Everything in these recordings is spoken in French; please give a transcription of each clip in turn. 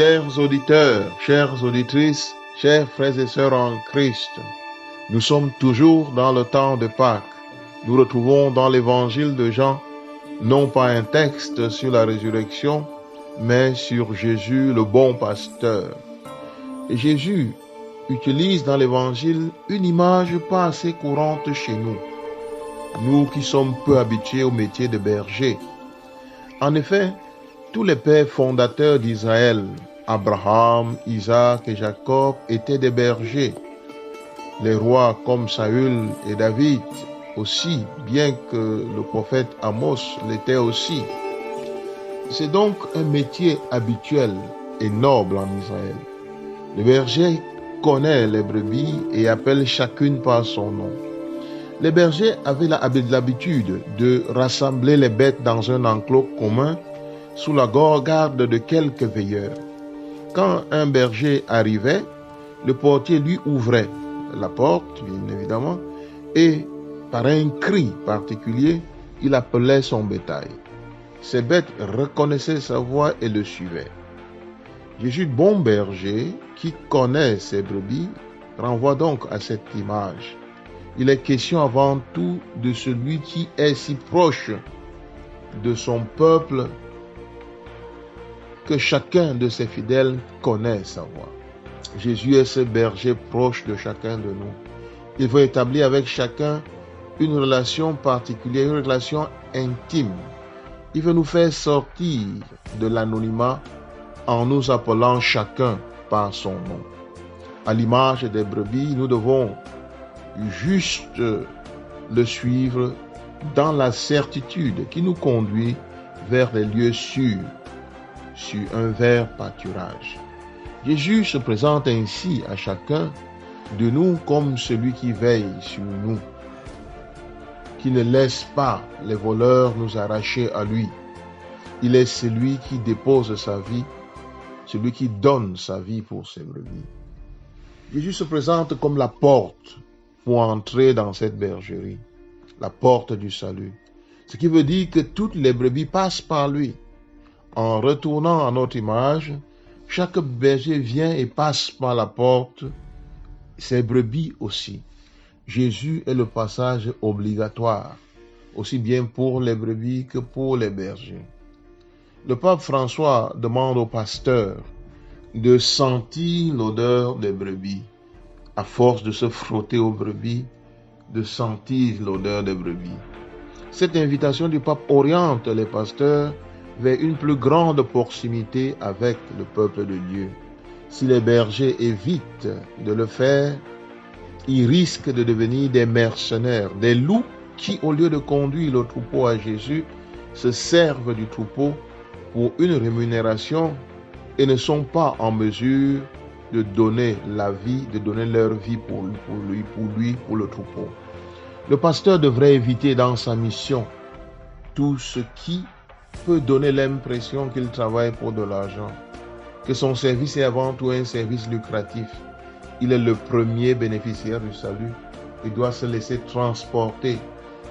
Chers auditeurs, chères auditrices, chers frères et sœurs en Christ, nous sommes toujours dans le temps de Pâques. Nous retrouvons dans l'évangile de Jean, non pas un texte sur la résurrection, mais sur Jésus, le bon pasteur. Et Jésus utilise dans l'évangile une image pas assez courante chez nous, nous qui sommes peu habitués au métier de berger. En effet, tous les pères fondateurs d'Israël, Abraham, Isaac et Jacob, étaient des bergers. Les rois comme Saül et David aussi, bien que le prophète Amos l'était aussi. C'est donc un métier habituel et noble en Israël. Le berger connaît les brebis et appelle chacune par son nom. Les bergers avaient l'habitude de rassembler les bêtes dans un enclos commun sous la garde de quelques veilleurs. Quand un berger arrivait, le portier lui ouvrait la porte, bien évidemment, et par un cri particulier, il appelait son bétail. Ces bêtes reconnaissaient sa voix et le suivaient. Jésus, bon berger, qui connaît ses brebis, renvoie donc à cette image. Il est question avant tout de celui qui est si proche de son peuple que chacun de ses fidèles connaît sa voix. Jésus est ce berger proche de chacun de nous. Il veut établir avec chacun une relation particulière, une relation intime. Il veut nous faire sortir de l'anonymat en nous appelant chacun par son nom. À l'image des brebis, nous devons juste le suivre dans la certitude qui nous conduit vers les lieux sûrs, sur un vert pâturage. Jésus se présente ainsi à chacun de nous comme celui qui veille sur nous, qui ne laisse pas les voleurs nous arracher à lui. Il est celui qui dépose sa vie, celui qui donne sa vie pour ses brebis. Jésus se présente comme la porte pour entrer dans cette bergerie, la porte du salut. Ce qui veut dire que toutes les brebis passent par lui. En retournant à notre image, chaque berger vient et passe par la porte, ses brebis aussi. Jésus est le passage obligatoire, aussi bien pour les brebis que pour les bergers. Le pape François demande aux pasteurs de sentir l'odeur des brebis. À force de se frotter aux brebis, de sentir l'odeur des brebis. Cette invitation du pape oriente les pasteurs vers une plus grande proximité avec le peuple de Dieu. Si les bergers évitent de le faire, ils risquent de devenir des mercenaires, des loups qui, au lieu de conduire le troupeau à Jésus, se servent du troupeau pour une rémunération et ne sont pas en mesure de donner la vie, de donner leur vie pour le troupeau. Le pasteur devrait éviter dans sa mission tout ce qui peut donner l'impression qu'il travaille pour de l'argent, que son service est avant tout un service lucratif. Il est le premier bénéficiaire du salut. Il doit se laisser transporter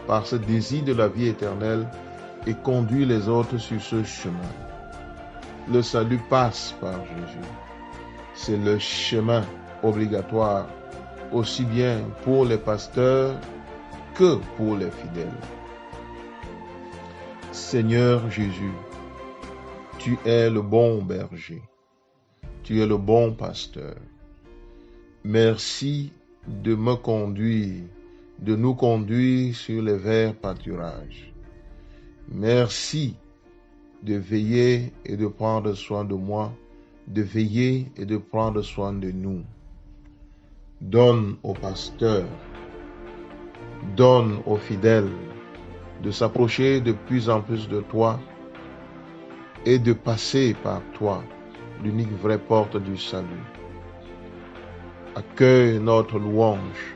par ce désir de la vie éternelle et conduire les autres sur ce chemin. Le salut passe par Jésus. C'est le chemin obligatoire, aussi bien pour les pasteurs que pour les fidèles. Seigneur Jésus, tu es le bon berger, tu es le bon pasteur. Merci de me conduire, de nous conduire sur les verts pâturages. Merci de veiller et de prendre soin de moi, de veiller et de prendre soin de nous. Donne aux pasteurs, donne aux fidèles de s'approcher de plus en plus de toi et de passer par toi, l'unique vraie porte du salut. Accueille notre louange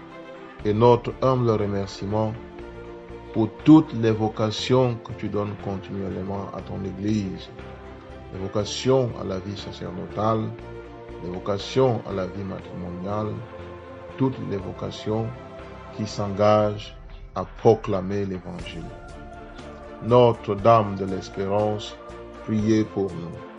et notre humble remerciement pour toutes les vocations que tu donnes continuellement à ton Église. Les vocations à la vie sacerdotale, les vocations à la vie matrimoniale, toutes les vocations qui s'engagent à proclamer l'Évangile. Notre-Dame de l'Espérance, priez pour nous.